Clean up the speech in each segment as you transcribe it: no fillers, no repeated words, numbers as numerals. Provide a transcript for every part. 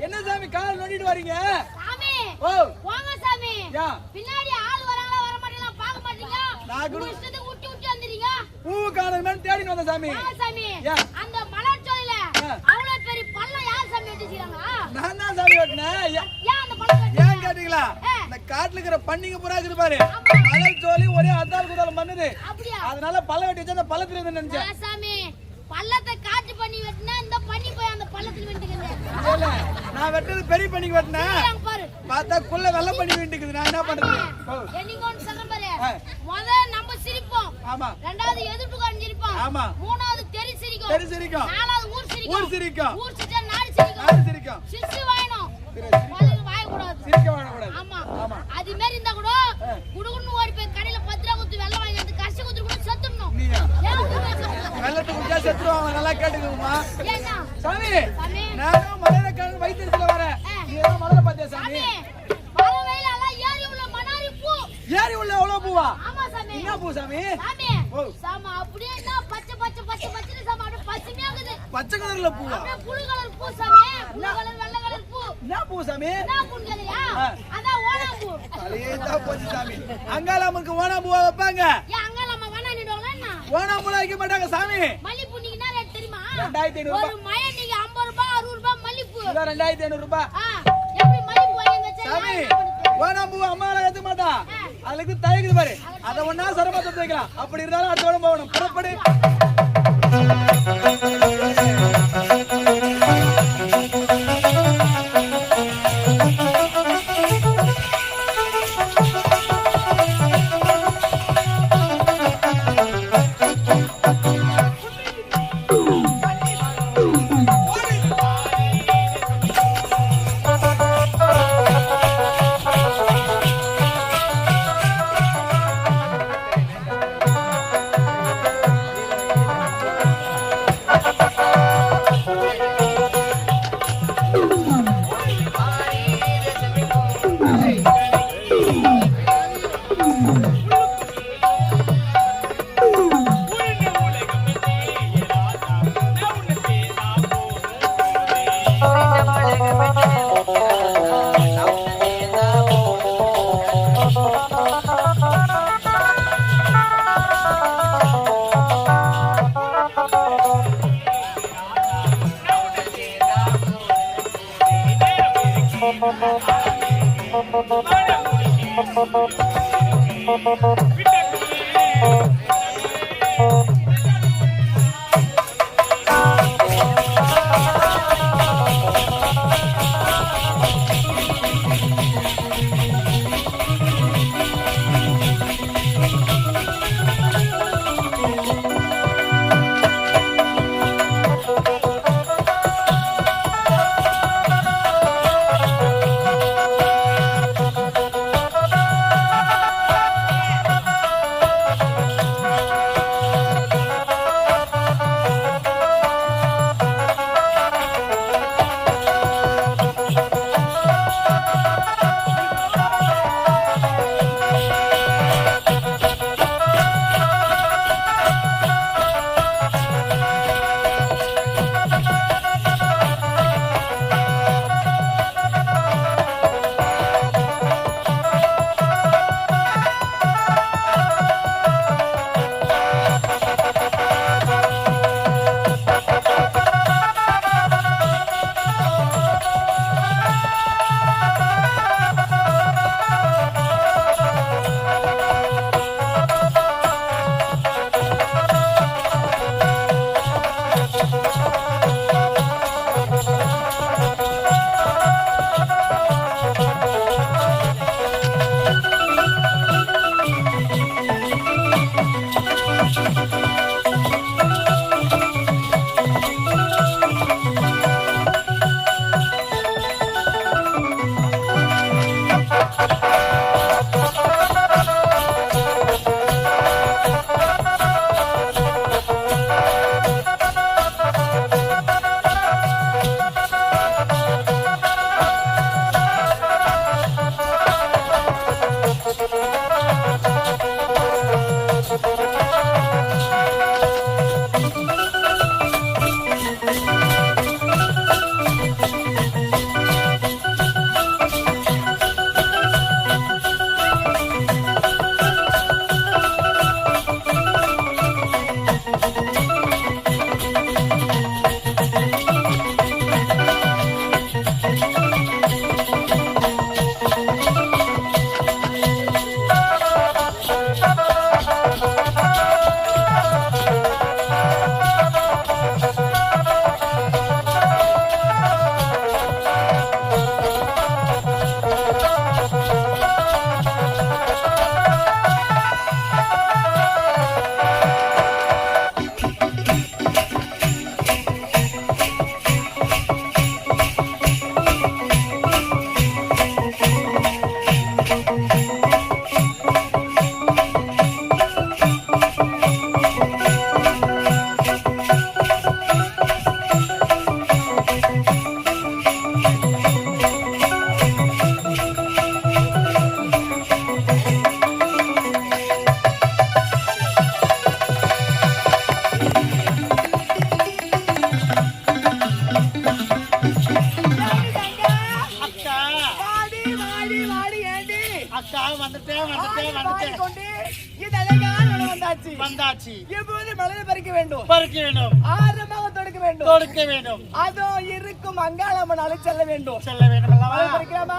என்ன சாமி கால் நோண்டிட்டு வரீங்க? சாமி ஓ வாங்க சாமி. யா பின்னாடி ஆள் வராங்களா வர மாட்டீங்களா பாக்க மாட்டீங்க. நான் இஷ்டத்துக்கு ஊட்டி ஊட்டி வந்தீங்க. பூ காணமே தேடி வந்த சாமி. வாங்க சாமி. யா அந்த மலர்ச்சோலையில அவ்வளவு பெரிய பள்ளம் யார் சாமி வெட்டிச்சாங்க? நான் தான் சாமி வெட்டினேன். ஏன் அந்த பள்ளம் ஏன் கேட்டீங்களா? இந்த காட்டுல இருக்கிற பண்ணிங்க புறா இருக்கு பாரு. மலர்ச்சோலை ஒரே அதால் குதால் பண்ணுது. அதனால பள்ளம் வெட்டி வச்சா அந்த பள்ளத்துல இருந்து நினைச்சேன். சாமி பள்ளத்தை காட்டு பண்ணி வெட்டினா இந்த பண்ணி போய் அந்த பள்ளத்துல வெட்டிக்குது. இல்ல நான் வெட்டது பெரிய பண்ணிக்கு வெட்டினேன். பார்த்தா குள்ள வெள்ளை பண்ணி வெட்டிக்குது. நான் என்ன பண்றது? என்னங்கன்னு சொல்ற பாரு. முத நம்ம சிரிப்போம். ஆமா. இரண்டாவது எதிர்ப்புக்காரன் சிரிப்பான். ஆமா. மூணாவது தெரி சிரிக்கும். தெரி சிரிக்கும். நாலாவது ஊர் சிரிக்கும். ஊர் சிரிக்கும். ஊர் சிரிச்சா நாடு சிரிக்கும். நாடு சிரிக்கும். சிரிச்சு வாயணும். பல்லுக்கு வாய கூடாது. சிரிக்க வாய கூடாது. ஆமா. ஆமா. அது மாதிரி இருந்தா கூட குடுகுன்னு ஓடி போய் கடையில 10 ரூபாய் கொடுத்து வெள்ளம் வாங்கி அந்த கஷ்ட குடுத்து கூட செத்துறணும். வெள்ளத்துக்கு குடிச்சா செத்துருவாங்க. நல்லா கேட்டுக்கோமா. ஏன்னா சாமி நானும் மலையில கண் வைத்தியத்துல வரேன். நீ ஏதோ மலையில பாத்தியா சாமி? மலை வெயில எல்லாம் ஏறி உள்ள மணாரி பூ. ஏறி உள்ள எவ்வளவு பூவா? ஆமா சாமி. என்ன பூ சாமி? சாமி சாமா அப்படியே தான் பச்சை பச்சை பச்சை பச்சை சாமா அப்படியே பச்சையா இருக்குது. பச்சை கலர்ல பூவா? அப்படியே புளு கலர் பூ சாமி. புளு கலர் வெள்ளை கலர் பூ. என்ன பூ சாமி? என்ன பூன்னு கேளையா? அதான் ஓணா பூ. தலையேதா போச்சு சாமி. அங்காளம்மனுக்கு ஓணா பூவா வைப்பாங்க. ஏன் அங்காளம்மா வேணான்னுடுவாங்களா என்ன? ஓணா பூ வைக்க மாட்டாங்க சாமி. மல்லிப்பூ நீங்க என்ன ரேட் தெரியுமா? 2500 ஒரு மயம் நீங்க 50 ரூபாய் 60 ரூபாய் மல்லிப்பூ. இல்ல 2500 ரூபாய். எப்படி மல்லிப்பூ வாங்கி வச்சா? சாமி ஓணா பூ அம்மால ஏத்த மாட்டா. அதுக்கு தயக்குது பாரு. அத ஒண்ணா சரமா தொட்டு வைக்கலாம். அப்படி இருந்தாலும் அடுத்த உடம்பு போகணும். புறப்படு. வந்தாச்சு. இப்போது மலரை பறிக்க வேண்டும். ஆரமாக தொடுக்க வேண்டும். அதோ இருக்கும் அங்காளம்மன் அழைத்து செல்ல வேண்டும். மலரை பறிக்கலாமா?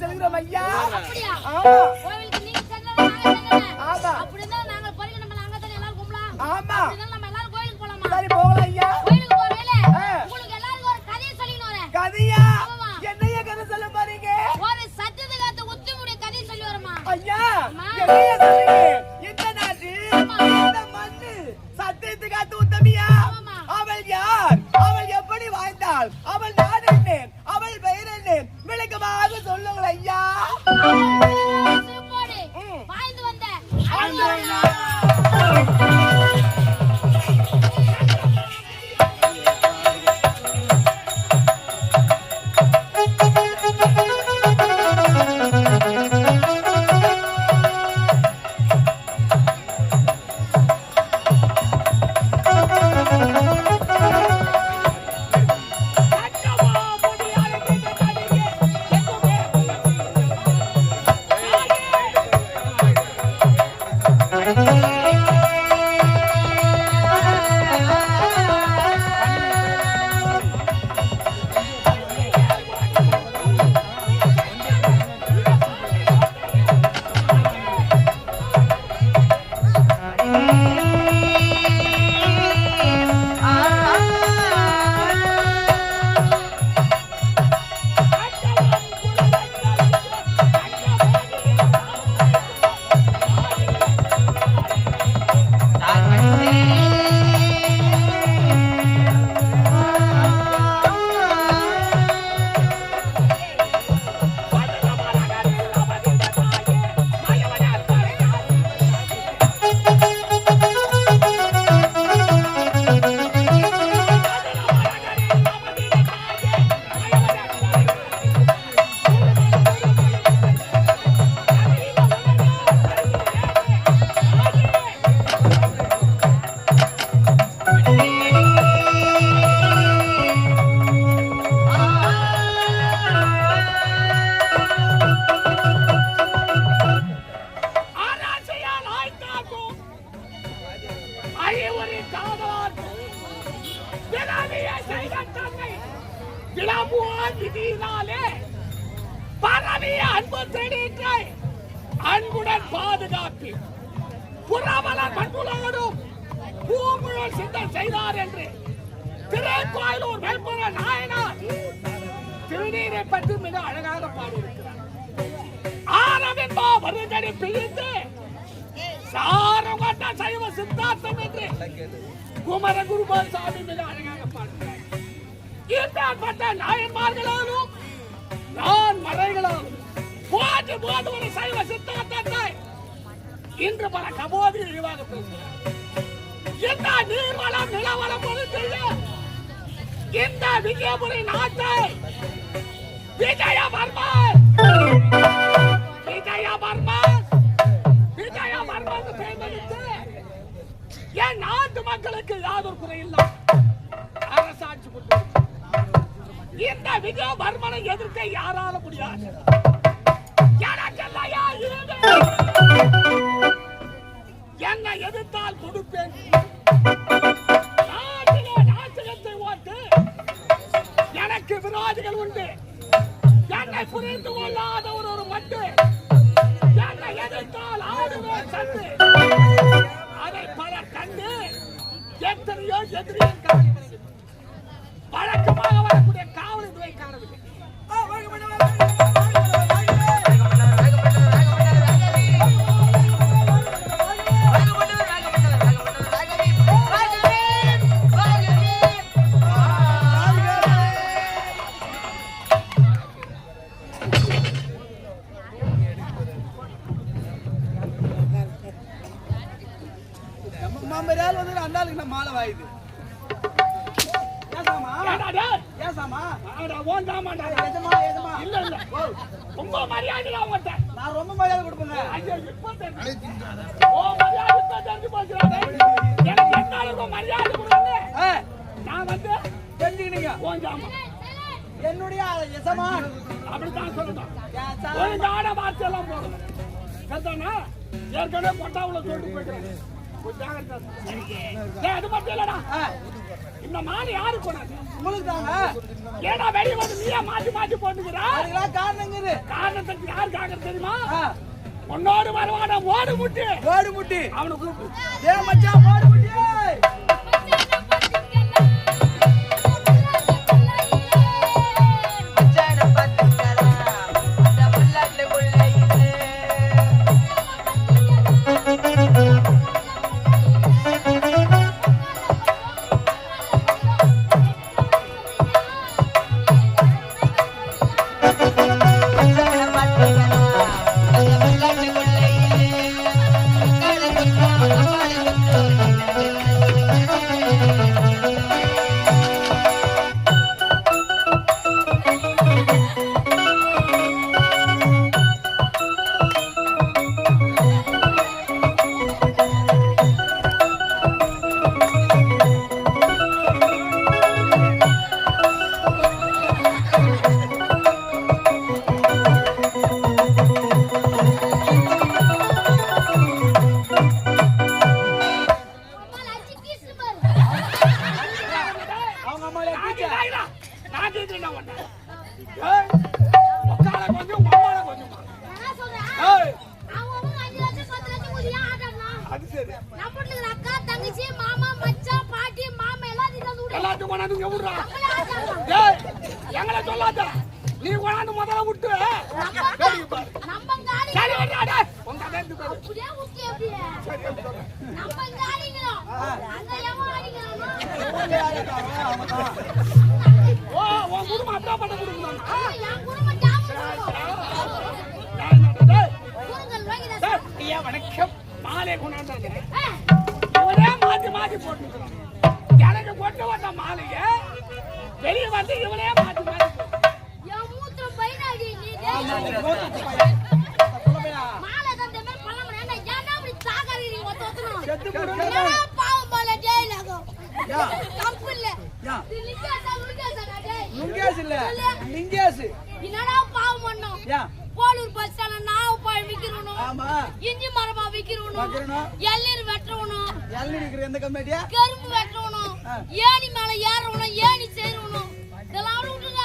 செல்கிறோம் ஐயா. ஆமா சரி போகலாம் ஐயா. கதையா? என்னைய கதை சொல்ல போறீங்க ஐயா? என்னைய சொல்றீங்க? இந்த நாட்டு இந்த மண்ணு சத்தியத்து காத்து உத்தமியா? அவள் யார்? அவள் எப்படி வாழ்ந்தாள்? அவள் நாடு என்ன? அவள் பெயர் என்ன? விளக்கமாக சொல்லுங்கள் ஐயா. அன்பு தேடிற்றை அன்புடன் பாதுகாப்பி புறவல கண்டுலோடும் பூமுழல் சிந்தம் செய்தார் என்று திருக்கோயிலூர் வேல்புற நாயனார் திருநீரை பற்றி மிக அழகாக பாடியிருக்கிறார். ஆரவென்பா வருகடி பிழிந்து சாரம் கொண்ட சைவ சித்தாந்தம் என்று குமர குருபால் சாமி மிக அழகாக பாடுகிறார். இப்பேற்பட்ட நாயன்மார்களாலும் நான் மறைகளாலும் போது போது ஒரு சைவ சித்தாந்தத்தை இன்று பல கபோதி இழிவாக பேசுகிறார். இந்த நீர்வளம் நிலவளம் பொறுத்தது இந்த விஜயபுரி நாட்டை விஜயவர்மன் தேர்ந்தெடுத்து என் நாட்டு மக்களுக்கு யாதொரு குறையில்லை அரசாட்சி கொண்டு இந்த விஜயவர்மனை எதிர்க்க யாரால முடியாது. என்னை எதிர்த்தால் கொடுப்பேன். நாசிகத்தை ஓட்டு எனக்கு விரோதிகள் உண்டு. என்னை புரிந்து கொள்ளாத ஒரு மட்டு என்னை எதிர்த்தால் ஆடுவேன் சண்டு. அதை பலர் கண்டு எத்தனையோ எதிரியின் காரணம் வழக்கமாக வரக்கூடிய காவல் இதுவை காணவில்லை. அந்தாளுக்கு மாலை வாயுது. ரொம்ப மரியாதை நான் ரொம்ப மரியாதை கொடுப்பேங்க. நான் வந்து தெரிஞ்சுக்கினீங்க என்னுடைய எசமான் அப்படித்தான் சொல்லணும். வார்த்தை எல்லாம் போடணும். ஏற்கனவே பொட்டாவுல சொல்லிட்டு போயிட்டு அது மட்டும் இல்லடா. இந்த மாலை யாரு கொண்டாது? உங்களுக்கு தாங்க. ஏடா வெளிய வந்து நீயா மாத்தி மாத்தி போட்டுக்கிறா? அதுக்கெல்லாம் காரணங்குது. காரணத்துக்கு யார் காரணம் தெரியுமா? உன்னோடு வருவான ஓடு முட்டி. ஓடு முட்டி. அவனை கூப்பிடு. ஏ மச்சான் ஓடு முட்டி. மாலை கொண்டாந்து இவரே மாத்தி மாத்தி போட்டு எனக்கு கொண்டு வந்த மாலைய வெளியே வந்து இவரே மாத்தி மாத்தி போலூர் பஸ் ஸ்டாண்ட் நாவு பழம் விக்கிறணும், இஞ்சி மரமா விக்கிறணும், எள்ளீர் வெட்டணும், எந்த கம்பெனியா கரும்பு வெட்டணும், ஏணி மேல ஏறணும், ஏணி சேரணும். இதெல்லாம் விட்டுங்க.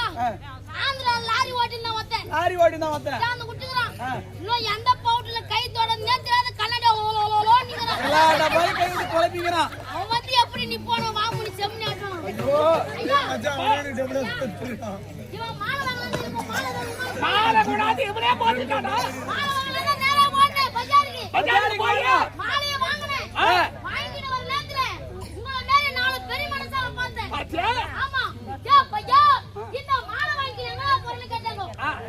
ஆந்திரா லாரி ஓட்டி தான் வந்தேன். லாரி ஓட்டி தான் வந்தேன். அந்த குட்டிங்க இன்னும் எந்த பவுடர்ல கை தொடர்ந்தே தெரியாத கண்ணாடி ஓலோலோலோன்னுங்கறான். எல்லா டப்பாலையும் கை விட்டு குழப்பிக்கிறான். அவன் வந்து எப்படி நீ போன வாமுனி செம்னியாட்டம். ஐயோ ஐயா மச்சான் அவனே டபுள் எடுத்துறான். இவன் மாலை வாங்கலாம் இவன் மாலை வாங்கலாம். மாலை கூடாது இவனே போட்டுட்டாடா. மாலை வாங்கலாம் நேரா போனேன் பஜாருக்கு. பஜாருக்கு போறியா? மாலைய வாங்குனேன். வாங்கிட்டு வர நேரத்துல உங்கள மாதிரி நாலு பெரிய மனுஷால பார்த்தேன். பாத்தியா? ஆமா. ஏ பையா இந்த மாலை வாங்கிக்கிறேங்க பொருள் கேட்டாங்க.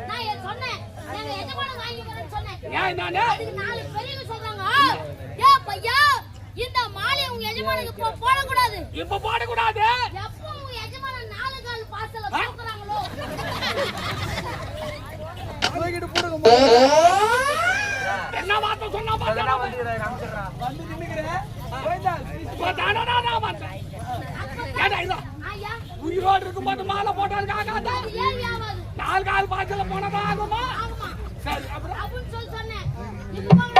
நான் ஏன் சொன்னேன் நாங்க எஜமான வாங்கி போறேன்னு சொன்னேன். ஏன் நானே? அதுக்கு நாலு பெரியவங்க சொல்றாங்க ஏ பையா இந்த மாலை உங்க எஜமானுக்கு போட கூடாது. இப்ப போட கூடாது. எப்போ உங்க எஜமான நாலு கால் பாசல போக்குறாங்களோ தூக்கிட்டு போடுங்க. என்ன வார்த்தை சொன்னா பாத்தா வந்து நின்னுக்கிறேன். போய்டா. போடாடா வார்த்தை. ஏடா இதோ ஐயா உயிரோடு இருக்கும்போது மாலை போட்டதுக்கு ஆகாதா? அது ஏன் ஆகாது. நாலு கால் பாய்ச்சல போனதா ஆகுமா? ஆமா சரி அப்புறம் அப்படின்னு சொல்லி சொன்னேன். இப்ப வாங்க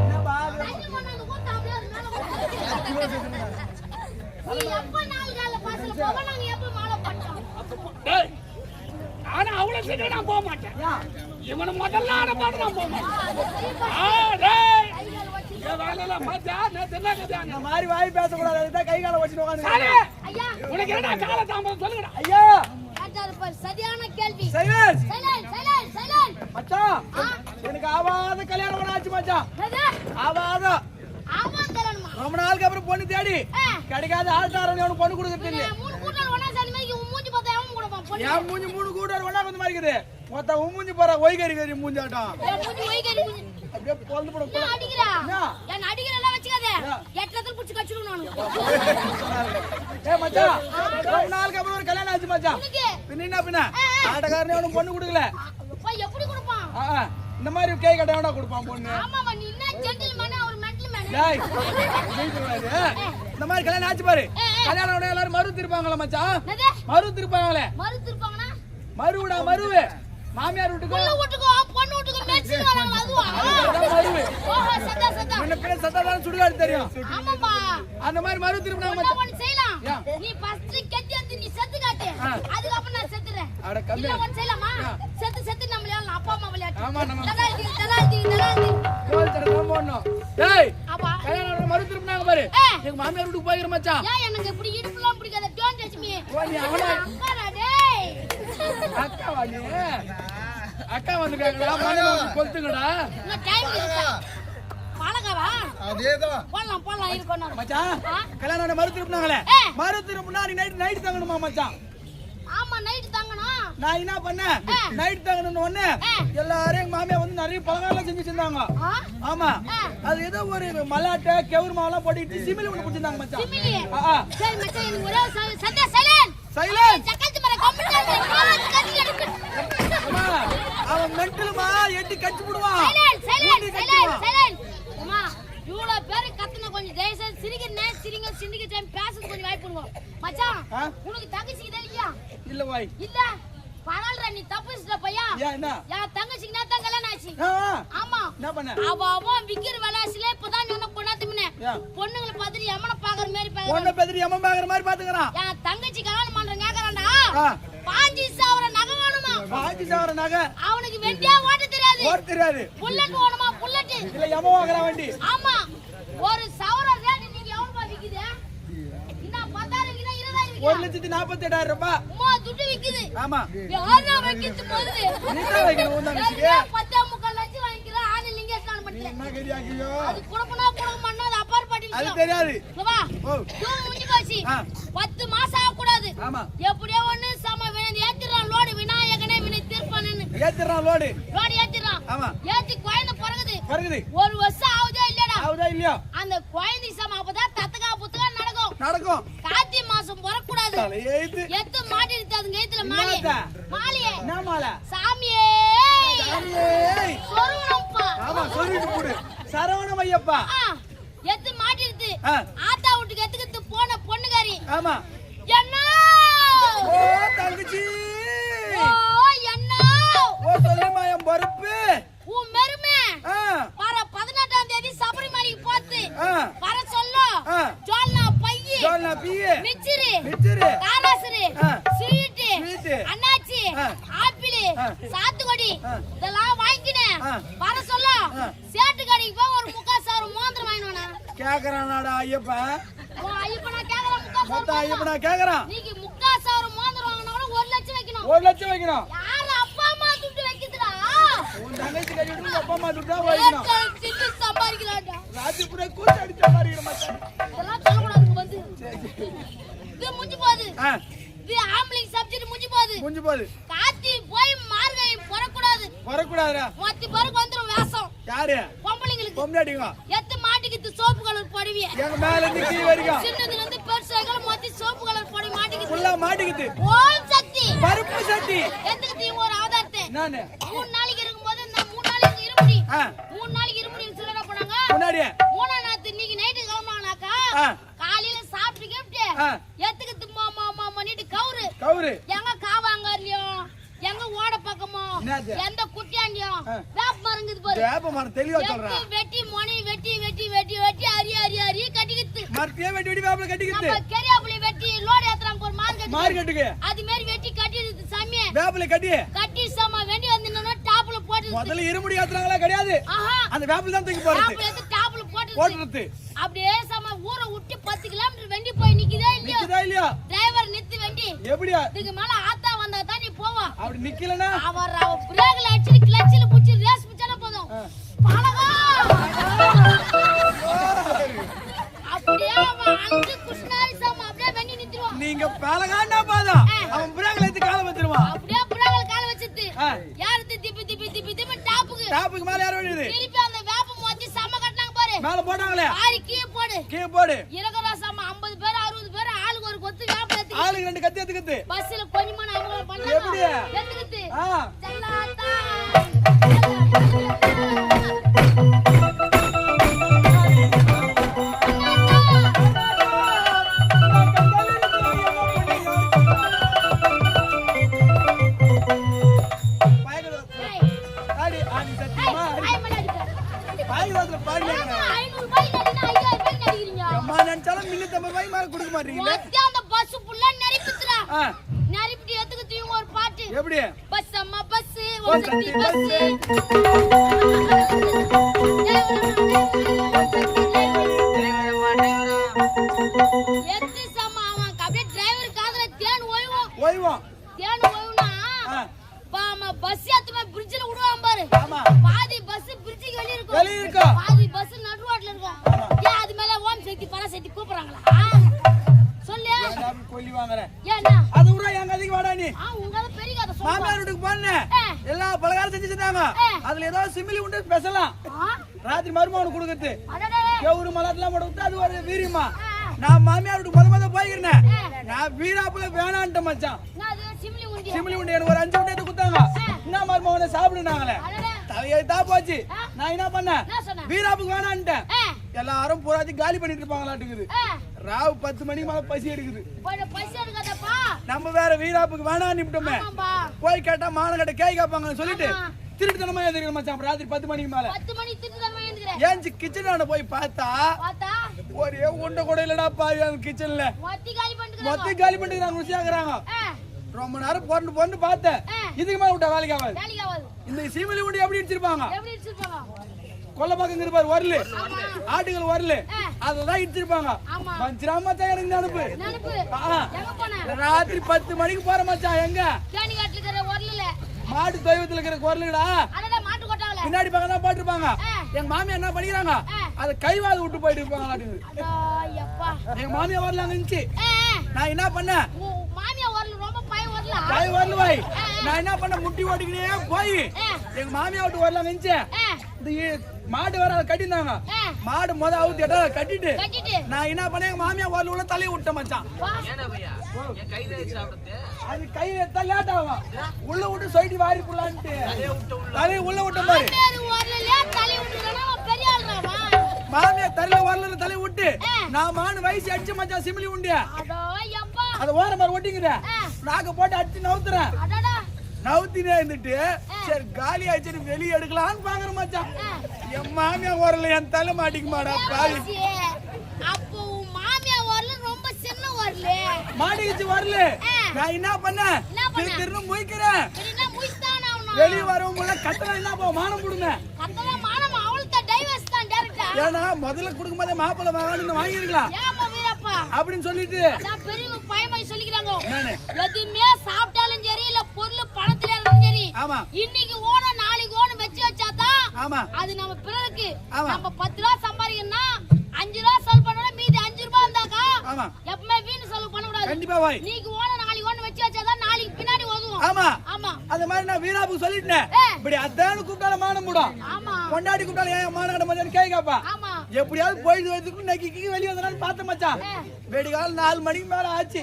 என்ன பாகு? தண்ணி கொண்டாந்து ஊத்து அப்படியே அது மேல ஊத்து. நீ எப்ப நாலு கால பாசல போவ நாங்க எப்ப மாலை போட்டோம். டேய் ஆனா அவ்வளவு சீக்கிரம் நான் போக மாட்டேன். இவனை முதல்ல ஆட பார்த்து நான் போக மாட்டேன். டேய் ஏ வேலையில பாத்தா நேத்து என்ன கதையா? இந்த மாதிரி வாய் பேசக்கூடாது. அதுதான் கை காலை வச்சுட்டு சரி உட்காந்து. ஐயா உனக்கு என்ன கால தாமதம் சொல்லுங்கடா. ஐயா கேட்டாரு பாரு சரியான கேள்வி. சைலன்ஸ். சைலன்ட் மச்சான் எனக்கு ஆவாத கல்யாணம் பண்ண ஆச்சு மச்சான். எது ஆவாத ஆமா தரணுமா. ரொம்ப நாளுக்கு அப்புறம் பொண்ணு தேடி கிடைக்காத ஆள்தாரன் அவனுக்கு பொண்ணு கொடுக்கறது இல்ல. மூணு கூட்டல் ஒண்ணா சேர்ந்து மாதிரி உன் மூஞ்சி பார்த்தா எவன் கொடுப்பான் பொண்ணு. என் மூஞ்சி மூணு கூட்டார் ஒண்ணா வந்து மாதிரி இருக்குது. மொத்த உன் மூஞ்சி போற ஒய்கறி கறி மூஞ்சாட்டம். என் மூஞ்சி ஒய்கறி மூஞ்சி. அப்படியே பொழுது போடும். என்ன அடிக்கிறா? என்ன? என்ன அடிக்கிறலாம் வச்சுக்காத. எட்டத்துல புடிச்சு கச்சிடுவேன் நானு. ஏ மச்சான் ரொம்ப நாளுக்கு அப்புறம் ஒரு கல்யாணம் ஆச்சு மச்சான். உனக்கு பின்ன என்ன பின்ன ஆட்டக்காரனே அவனுக்கு பொண்ணு கொடுக்கல. அப்பா எப்படி கொடுப்பான்? இந்த மாதிரி கை கட்ட வேணா கொடுப்பான் பொண்ணு. ஆமாமா நீ என்ன ஜென்டில்மேன் ஒரு மென்டல்மேன். டேய் இந்த மாதிரி கல்யாணம் ஆச்சு பாரு. கல்யாணம் உடனே எல்லாரும் மறு திருப்பாங்களா மச்சான்? என்னது? மறு திருப்பாங்களே. மறுத்து இருப்பாங்கனா? மறுடா மருவு. மாமியார் வீட்டுக்கு புள்ள வீட்டுக்கு பொண்ணு வீட்டுக்கு மேட்ச் வராங்க அதுவா? மருவு. ஓஹோ சதா. என்ன பேர் சத்தாதான் சுடுகாடு தெரியும். ஆமாப்பா. அந்த மாதிரி மறு திருப்பினாங்க என்ன மச்சான். ஒன்னு செய்யலாம். நீ ஃபர்ஸ்ட் கெட்டி வந்து நீ செத்து காட்டு. அதுக்கு அப்புறம் நான் செத்துறேன். அட கம்மி. இல்ல ஒன்னு செய்யலாமா? செத்து நம்ம விளையாடலாம். அப்பா அம்மா விளையாட்டு. ஆமா நம்ம தலாதி. கோல் தரதான் போடணும். டேய் அப்பா கல்யாணம் உடனே மறு திருப்பினாங்க பாரு. எங்க மாமியார் வீட்டுக்கு போயிரு மச்சான். ஏன் எனக்கு இப்படி இடுப்புலாம் பிடிக்காத டோன் டச் மீ. ஓ நீ அவளா அப்பாடா டேய். அக்கா வாடி. அக்கா வந்துட்டாங்களா? மண்ணு வந்து கொளுத்துங்கடா. இன்னும் டைம் இருக்கா? பழகவா? அதேதான் போலாம் இது கொண்டாரு. மச்சான் கல்யாணம் உடனே மறு திருப்பினாங்களே. மறு திருப்பினா நீ நைட் தங்கணுமா மச்சான்? ஆமா நைட் தங்கணும். நான் என்ன பண்ணேன்? நைட் தங்கணும்னு ஒண்ணு எல்லாரும் எங்க மாமியா வந்து நிறைய பலகாரம் செஞ்சு வச்சிருந்தாங்க. ஆமா அது ஏதோ ஒரு மலாட்டை கெவுரு மாவெல்லாம் போட்டுட்டு சிமிலி ஒண்ணு குடிச்சிருந்தாங்க மச்சான். சிமிலி. சரி மச்சான் எனக்கு ஒரே சத்தா சைலன்ட். சைலன்ஸ். சக்கத்து மர கம்ப்ளீட் கத்தி எடுத்து. அம்மா அவன் மென்டலுமா எட்டி கட்டி போடுவான். சைலன்ட். அம்மா இவ்வளவு பேரு கத்துன கொஞ்சம் தயவுசெய்து சிரிங்க சிந்திக்க டைம் பேசுறது கொஞ்சம் வாய்ப்பு கொடுவோம். மச்சான் உனக்கு தங்கச்சிக்கு தெரியலையா? இல்ல வாய் இல்ல பரவாயில்ல நீ தப்பிச்சிட்ட பையா. ஏன் என்ன? என் தங்கச்சிக்கு நான் தான் கல்யாணம் ஆச்சு. ஆமா என்ன பண்ண? அவன் விக்கிற விளாசில இப்பதான் சொன்ன பொண்ணாத்துமினே பொண்ணுங்களை பார்த்துட்டு எமனை பாக்குற மாதிரி பொண்ணை பாக்குறேன். பெதிரி அம்மா பாக்குற மாதிரி பாத்துக்கறான். என் தங்கச்சி கல்யாணம் பண்றேன் கேக்குறான்டா. 5,000 நகை வேணுமா? 5,000 நகை. அவனுக்கு வெண்டியா ஓட்ட தெரியாது. ஓட்ட தெரியாது. புல்லட் வேணுமா? புல்லட். இல்ல எம வாங்குற வண்டி. ஆமா ஒரு சவரம் ரேட் நீங்க எவ்வளவு விக்குது? என்ன 10,000 கிட்ட 20,000 1,48,000 ரூபாய். அம்மா துட்டு விக்குது. ஆமா யாரா வைக்கிது போகுது? நீ தான் வைக்கணும் உன் தங்கச்சிக்கு. 10,3 லட்சம் வாங்கிக்கிறா ஆனி லிங்கேஸ்வரன் நீ பட்டல. என்ன கரியாக்கியோ? அது குடுப்பனா குடுக்க மாட்டா அது அப்பார்பாட்டி அது விஷயம். தெரியாது. இங்க வா. ஓ. தூ முஞ்சி போச்சு. 10 மாசம் ஆக கூடாது. ஆமா எப்படியோ ஒண்ணு சம வேணும் ஏத்திரான் லோடு விநாயகனே வினை தீர்ப்பானேன்னு. ஏத்திரான் லோடு. லோடு ஏத்திரான். ஆமா ஏத்தி குழந்தை பிறகுது. வருகுது. ஒரு வருஷம் ஆகுதா இல்லடா? ஆவுதா இல்லையா? அந்த குழந்தை சம அப்பதான் தத்தகா புத்தகா நடக்கும். கார்த்திகை மாசம் பிறக்கூடாது. தலையெழுத்து. எத்து மாட்டிடுது அதுங்க கைத்துல மாலை. மாலையே. என்ன மாலை? சாமியே. சாமியே. சொருவனப்பா. ஆமா சொல்லிட்டு போடு. சரவணம் ஐயப்பா. எத்து மாட்டிடுது. ஆ. ஆத்தா வீட்டுக்கு எத்துக்கிட்டு போன பொண்ணுகாரி. ஆமா என்ன? ஓ தங்கச்சி. ஓ என்ன? ஓ சொல்லுமா என் பொறுப்பு. உன் மெருமை. வர 18ஆம் தேதி சபரிமலைக்கு போத்து. வர சொல்லு. ஜோல்னா பையி. ஜோல்னா பையி. மிச்சிரி. காராசரி. ஸ்வீட். அன்னாச்சி. ஆப்பிள். சாத்து மூக்குத்தி இதெல்லாம் வாங்கிக்கினேன் வர சொல்ல சேட்டு கடைக்கு போய் ஒரு 3,000 மோந்திரம் வாங்கினோண்ணா கேக்குறானாடா ஐயப்பன் ஐயப்பனா கேக்குறான் மொத்த ஐயப்பனா கேக்குறான் நீங்க 3,000 மோந்திரம் வாங்கினா 1 லட்சம் வைக்கணும் 1 லட்சம் வைக்கணும் யாரு அப்பா அம்மா துட்டு வைக்குதுடா உன் தங்கச்சி கட்டிட்டு அப்பா அம்மா துட்டா வைக்கணும் சிட்டு சம்பாதிக்கலாம்டா ராஜபுர கூட்ட அடிச்ச மாதிரி மச்சான் இதெல்லாம் சொல்லக்கூடாது வந்து இது முடிஞ்சு போகுது இது ஆம்பளைக்கு சப்ஜெக்ட் முடிஞ்சு போகுது காத்தி போய் மார்கழி வரக்கூடாதுடா மொத்த பேருக்கு வந்துரும் வேஷம் யாரு பொம்பளைங்களுக்கு பொம்பளைடிங்க எத்து மாட்டிக்கிட்டு சோப்பு கலர் புடவைய எங்க மேல இருந்து கீழ வரைக்கும் சின்னதுல இருந்து பெருசாக மொத்த சோப்பு கலர் புடவை மாட்டிக்கிட்டு ஃபுல்லா மாட்டிக்கிட்டு ஓம் சக்தி பருப்பு சட்டி எதுக்கு ஒரு ஆதாரத்தை நானு 3 நாளைக்கு இருக்கும்போது நான் 3 நாளைக்கு இருமுடி 3 நாளைக்கு இருமுடி சொல்லடா போனாங்க முன்னாடியே 3 நாத்து இன்னைக்கு நைட் கிளம்புனாங்கனாக்கா காலையில சாப்பிட்டு கேப்ட் எத்துக்கு மாமா பண்ணிட்டு கவுரு எங்க காவாங்கறலையும் எங்க ஓட பக்கமோ எந்த குட்டியாண்டியும் வேப்ப மரங்குது பாரு வேப்ப மரம் தெளிவா சொல்றேன் வெட்டி மணி வெட்டி அரி கட்டிக்கிட்டு மரத்தையே வெட்டி வேப்பல கட்டிக்கிட்டு நம்ம கரியாப்புளி வெட்டி லோட் ஏத்துறாங்க ஒரு மார்க்கெட்டுக்கு அது மாதிரி வெட்டி கட்டிடுது சாமி வேப்பல கட்டி சம வெண்டி வந்து டாப்ல போட்டு முதல்ல இருமுடி ஏத்துறாங்களா கிடையாது அந்த வேப்பல தான் தூக்கி போறது டாப்ல ஏத்து டாப்ல போட்டுறது அப்படியே சம ஊரை விட்டு 10 கிலோமீட்டர் வெண்டி போய் நிக்குதே இல்லையா டிரைவர் நித்து வெண்டி எப்படியா இதுக்கு மேல ஆத்தா வந்தா தான் நீ போவா அப்படி நிக்கலனா அவர் பிரேக்ல அடிச்சு கிளட்ச்ல புடிச்சு ரேஸ் பிச்சால போதும் பலகா அப்படியே அஞ்சு குஷ்ணாரி சம அப்படியே வெண்டி நித்துருவான் நீங்க பலகாண்டா பாதம் அவன் பிரேக்ல ஏத்தி கால வச்சிருவான் அப்படியே பிரேக்ல கால வச்சிட்டு யார் திப்பி டாப்புக்கு மேல யார் வழியுது திருப்பி அந்த வேப்ப மொத்தி சம கட்டனாங்க பாரு மேல போட்டாங்களே ஆரி கீழ போடு இருக்கறா சம 50 பேர் 60 பேர் ஆளுக்கு ஒரு கொத்து வேப்ப ஏத்தி ஆளுக்கு 2 கத்தி ஏத்துக்கிட்டு பஸ்ல கொஞ்சமான அவங்க பண்ணாங்க எப்படி ஏத்துக்கிட்டு செல்லாத்தா எப்படி பஸ் அம்மா பஸ் ஒன்சக்தி பஸ் எத்தி சம்மா அவன் அப்படியே டிரைவர் காதுல தேன் ஓய்வோம் தேன் ஓய்வுனா பாமா பஸ் ஏத்துமா பிரிட்ஜ்ல விடுவான் பாரு பாதி பஸ் பிரிட்ஜுக்கு வெளிய இருக்கும் பாதி பஸ் நடு ரோட்ல இருக்கும் ஏன் அது மேல ஓம் சக்தி பராசக்தி கூப்பிடுறாங்களா சொல்லு கொல்லி வாங்குற ஏன்னா அது விட எங்க அதிக வாடா நீ உங்க பெரிய கதை சொல்லு மாமியார் வீட்டுக்கு போனே எல்லா பலகாரம் செஞ்சு வச்சிருந்தாங்க அதுல ஏதோ சிமிலி உண்டு ஸ்பெஷலா ராத்திரி மருமகனுக்கு கொடுக்குது எவரு மலாட்டெல்லாம் போட்டு அது ஒரு வீரியமா நான் மாமியார் வீட்டுக்கு முத போய்க்கிறேன் நான் வீராப்புல வேணான்ட்ட மச்சான் சிமிலி உண்டு எனக்கு ஒரு 5 உண்டு குத்தாங்க என்ன மருமகனை சாப்பிடுனாங்களே தலையெழுத்தா போச்சு நான் என்ன பண்ணேன் வீராப்புக்கு வேணான்ட்டேன் எல்லாரும் பூராத்தி காலி பண்ணிட்டு இருப்பாங்களாட்டுக்குது ராவு 10 மணிக்கு மேல பசி எடுக்குது நம்ம வேற வீராப்புக்கு வேணாம் நிமிட்டோமே போய் கேட்டா மானகட்ட கேய் கேட்பாங்கன்னு சொல்லிட்டு திருட்டுத்தனமா எழுந்திருக்கணும் மச்சான் ராத்திரி 10 மணிக்கு மேல 10 மணி திருட்டுத்தனமா எழுந்திருக்கேன் ஏஞ்சி கிச்சனாண்ட போய் பார்த்தா ஒரே உண்டை கூட இல்லடா பாவி அந்த கிச்சன்ல மொத்தி காலி பண்ணிட்டு நாங்க ருசியாக்குறாங்க ரொம்ப நேரம் பொண்ணு பார்த்தேன் இதுக்கு மேல விட்டா வேலைக்கு ஆகாது இந்த சீமலி உண்டு எப்படி இடிச்சிருப்பாங்க கொல்ல பக்கம் இருப்பாரு வரல ஆட்டுகள் வரல அததான் இடிச்சிருப்பாங்க மச்சான் மச்சான் எனக்கு நினைப்பு ராத்திரி 10 மணிக்கு போற மச்சான் எங்க மாட்டு தெய்வத்துல இருக்கிற குரலுடா பின்னாடி பக்கம் தான் போட்டிருப்பாங்க எங்க மாமியா என்ன பண்ணிக்கிறாங்க அதை கைவாது விட்டு போயிட்டு இருப்பாங்க எங்க மாமியா வரல அங்க இருந்துச்சு நான் என்ன பண்ணேன் பய வரல வாய் நான் என்ன பண்ண முட்டி ஓட்டிக்கிட்டே போய் எங்க மாமியா விட்டு வரல அங்க இருந்துச்சு இந்த மாடு வர அதை கட்டிருந்தாங்க மாடு முத அவுத்து எட்டா கட்டிட்டு நான் என்ன பண்ணேன் எங்க மாமியா வரல உள்ள தலையை விட்டேன் மச்சான் அது கை எடுத்தா லேட் ஆகும் உள்ள விட்டு சொயிட்டி வாரி புள்ளான்ட்டு தலையை உள்ள விட்ட பாரு மாமியா தரையில வரல தலையை விட்டு நான் மானு வயசு அடிச்சு மச்சான் சிமிலி உண்டு அது ஓர மாதிரி ஒட்டிங்குது நாக்க போட்டு அடிச்சு நவுத்துறேன் நவுத்தினே இருந்துட்டு சரி காலி ஆச்சு வெளியே எடுக்கலான்னு பாக்குற மச்சான் என் மாமியா வரல என் தலை மாட்டிக்க மாடா பாவி மாட்டிக்கிச்சு வரல நான் என்ன பண்ணேன் திருன்னு முயக்கிறேன் வெளிய வரவங்க கத்தல என்ன போ மானம் கொடுங்க கத்தல மானம் அவள்ட்ட டைவர்ஸ் தான் டைரக்டா ஏன்னா முதல்ல கொடுக்கும்போதே மாப்பிள்ளை வாங்கன்னு வாங்கிருக்கலாம் ஏமா வீரப்பா அப்படின்னு சொல்லிட்டு நான் பெரிய பயமாய் சொல்லிக்கிறாங்க நானே எதுமே சாப்பிட்டாலும் சரி இல்ல பொருள் பணத்துல இருந்தாலும் சரி ஆமா இன்னைக்கு ஓன நாளைக்கு ஓன வச்சாதான் ஆமா அது நம்ம பிறருக்கு ஆமா. நம்ம 10 ரூபாய் சம்பாதிக்கணும்னா 5 ரூபாய் செலவு பண்ணணும் மீதி 5 ரூபாய் இருந்தாக்கா ஆமா எப்பவுமே வீண் செலவு பண்ண கூடாது கண்டிப்பா வாய் இன்னைக்கு ஓன நாளைக்கு ஓன வச்சாதான் நாளைக்கு பின்னாடி உதவும் ஆமா ஆமா அந்த மாதிரி நான் வீராபுக்கு சொல்லிட்டேன் இப்படி அத்தானு கூப்பிட்டால மானம் மூடும் ஆமா கொண்டாடி கூப்பிட்டால ஏன் மான கட்ட மச்சான் கேட்காப்பா ஆமா எப்படியாவது போயிட்டு வரதுக்கு நக்கி வெளியே வந்தனாலும் பார்த்த மச்சான் வெடிகால 4 மணிக்கு மேல ஆச்சு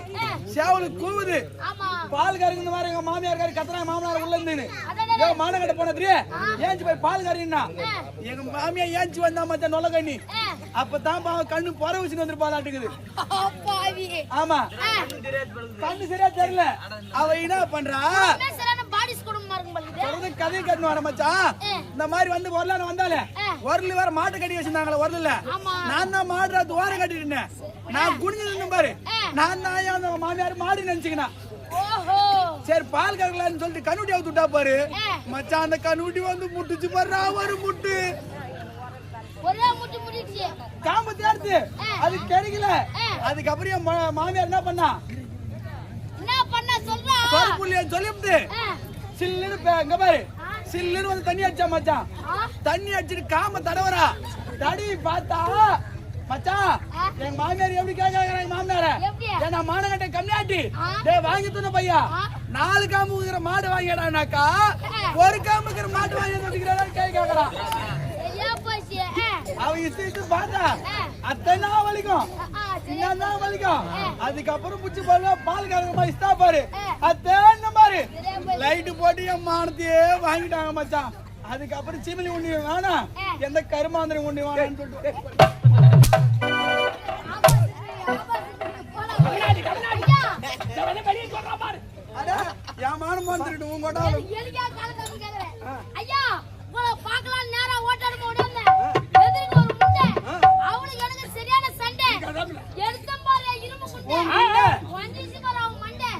சேவலுக்கு கூவுது ஆமா பால் கறக்குற மாதிரி எங்க மாமியார் காரி கத்துறாங்க மாமனார் உள்ள இருந்து ஏன் மான கட்ட போனதுரியே ஏஞ்சி போய் பால் கறினா எங்க மாமியா ஏஞ்சி வந்தா மச்சான் நொல்ல கண்ணி அப்பதான் கண்ணு பொற வச்சுட்டு வந்துருப்பாளாட்டுக்குது பாவி ஆமா கண்ணு சரியா தெரியல அவ என்ன பண்றா பேசறான பாடிஸ் குடும்பமா இருக்கும் போல சொல்றது கதை கட்டணும் வர மச்சான் இந்த மாதிரி வந்து வரலான்னு வந்தாலே வரல வேற மாட்டை கட்டி வச்சிருந்தாங்களே வரல நான் தான் மாடுற துவாரம் கட்டிட்டேன் நான் குனிஞ்சு பாரு நான் தான் அந்த மாமியார் மாடு நினைச்சுக்கினா ஓஹோ சரி பால் கறக்கலான்னு சொல்லிட்டு கண்ணுட்டி அவுத்து விட்டா பாரு மச்சான் அந்த கண்ணுட்டி வந்து முட்டுச்சு பாரு ஒரு முட்டு ஒரே முட்டு முட்டிச்சு காம்பு தேர்த்து அது கிடைக்கல அதுக்கப்புறம் என் மாமியார் என்ன பண்ணா என்ன பண்ண சொல்றா பருப்புள்ளிய சொல்லிவிட்டு சில்லுன்னு இங்க பாரு சில்லுன்னு வந்து தண்ணி அடிச்சா மச்சான் தண்ணி அடிச்சிட்டு காம தடவரா தடி பார்த்தா மச்சான் எங்க மாமியார் எப்படி கேக்குறாங்க எங்க மாமியார ஏன்னா மானகட்டை கம்மியாட்டி டேய் வாங்கி தூன பையா 4 காம்பு இருக்கிற மாடு வாங்கிடானாக்கா ஒரு காம்புக்கிற மாடு வாங்கி தூக்கிறாரு கேக்குறா ஐயா போச்சு அவ இஷ்டு பார்த்தா அத்தனை வலிக்கும் என்ன வலிக்கும் அதுக்கப்புறம் புடிச்சு பாருங்க பால் கறக்குமா இஷ்டா பாரு அத்தனை பாரு லைட் போட்டு என் மானத்தையே வாங்கிட்டாங்க மச்சான் அதுக்கப்புறம் சிமிலி உண்ணி வேணாம் எந்த கருமாந்திரம் உண்ணி வேணாம்னு சொல்லிட்டு என் மானம் வந்துட்டு உன் கொண்டாலும் ஐயா உங்களை பார்க்கலாம் நேரா ஓட்டாடு ஓடுங்க எதிர்க்கு ஒரு முண்டை அவனுக்கு எனக்கு சரியான சண்டை எடுத்த பாரு இரும்பு முண்டை வந்துச்சு பாரு அவன் மண்டை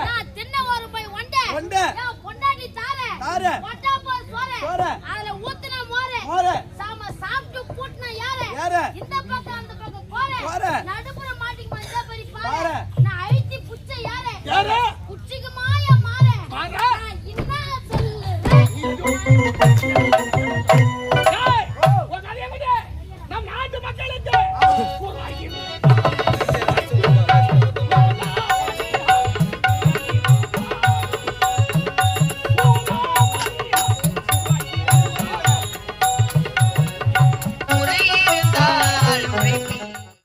நான் தின்ன ஒரு போய் வண்டை நான் பொண்டாட்டி தார வட்டா போய் சோற அதுல ஊத்துன மோரே சாம சாப்பிட்டு கூட்டின யாரு இந்த பக்கம் அந்த பக்கம் போற நடுப்புற மாட்டிக்கு மஞ்சா பெரிய பாரு நான் அழிச்சி புச்ச யாரு குச்சிக்கு மாயா மாற நான் என்ன சொல்லுறேன்